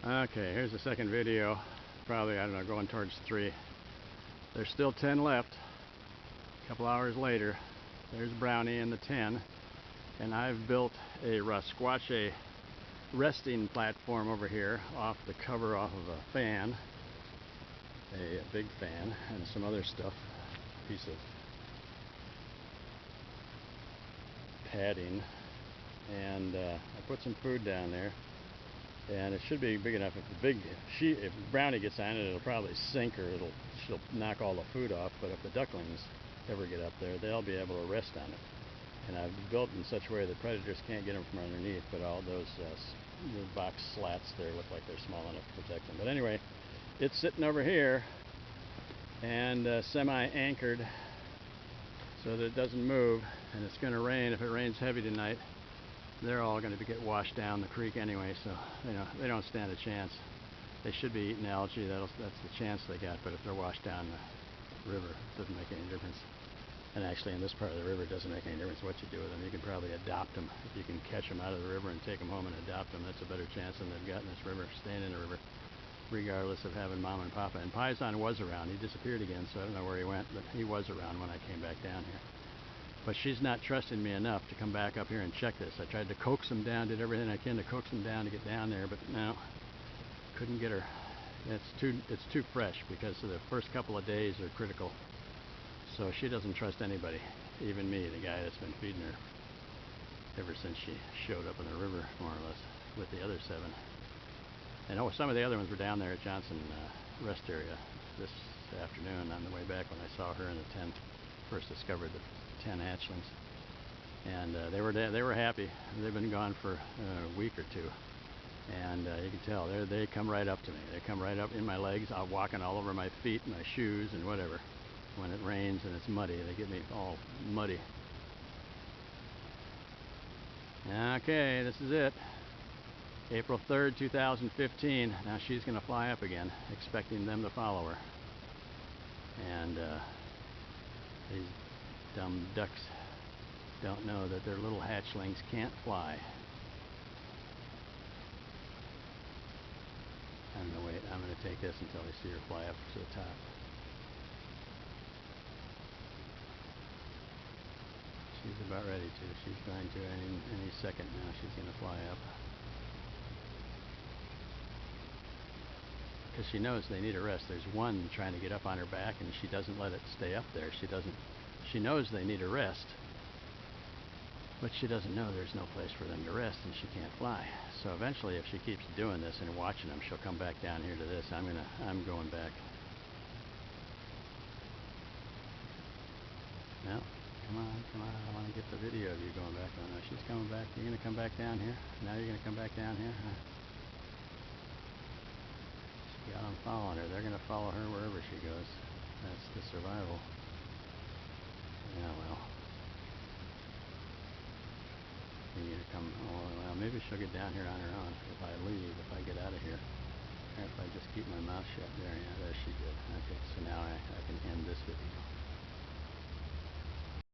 Okay, here's the second video. Probably, I don't know, going towards 3. There's still 10 left. A couple hours later, there's Brownie in the 10. And I've built a Rasquache resting platform over here off the cover off of a fan. A big fan and some other stuff. Piece of padding. And I put some food down there. And it should be big enough. If Brownie gets on it, it'll probably sink or she'll knock all the food off. But if the ducklings ever get up there, they'll be able to rest on it. And I've built in such a way that predators can't get them from underneath. But all those the box slats there look like they're small enough to protect them. But anyway, it's sitting over here and semi-anchored so that it doesn't move. And it's going to rain. If it rains heavy tonight, they're all going to get washed down the creek anyway, so they don't stand a chance. They should be eating algae. That's the chance they got. But if they're washed down the river, it doesn't make any difference. And actually, in this part of the river, it doesn't make any difference what you do with them. You can probably adopt them. If you can catch them out of the river and take them home and adopt them, that's a better chance than they've got in this river, staying in the river, regardless of having Mom and Papa. And Paisan was around. He disappeared again, so I don't know where he went, but he was around when I came back down here. But she's not trusting me enough to come back up here and check this. I tried to coax them down, did everything I can to coax them down to get down there, but no, couldn't get her. It's too fresh because the first couple of days are critical. So she doesn't trust anybody, even me, the guy that's been feeding her ever since she showed up in the river, more or less, with the other 7. And some of the other ones were down there at Johnson Rest Area this afternoon on the way back when I saw her in the 10, first discovered the 10 hatchlings, and they were happy. They've been gone for a week or 2, and you can tell they come right up to me. They come right up in my legs. I'm walking all over my feet, my shoes, and whatever. When it rains and it's muddy, they get me all muddy. Okay, this is it. April 3rd, 2015. Now she's going to fly up again, expecting them to follow her. And these dumb ducks don't know that their little hatchlings can't fly. I'm going to wait. I'm going to take this until I see her fly up to the top. She's about ready to. She's going to any second now. She's going to fly up. Because she knows they need a rest. There's one trying to get up on her back and she doesn't let it stay up there. She knows they need a rest, but she doesn't know there's no place for them to rest and she can't fly. So eventually, if she keeps doing this and watching them, she'll come back down here to this. I'm going back. No, come on, I want to get the video of you going back. Oh no, she's coming back. You're going to come back down here? Now you're going to come back down here? Huh? She got them following her. They're going to follow her wherever she goes. That's the survival. Yeah, well. You need to come, well, maybe she'll get down here on her own if I leave, if I get out of here. Or if I just keep my mouth shut there. Yeah, there she did. Okay, so now I can end this video.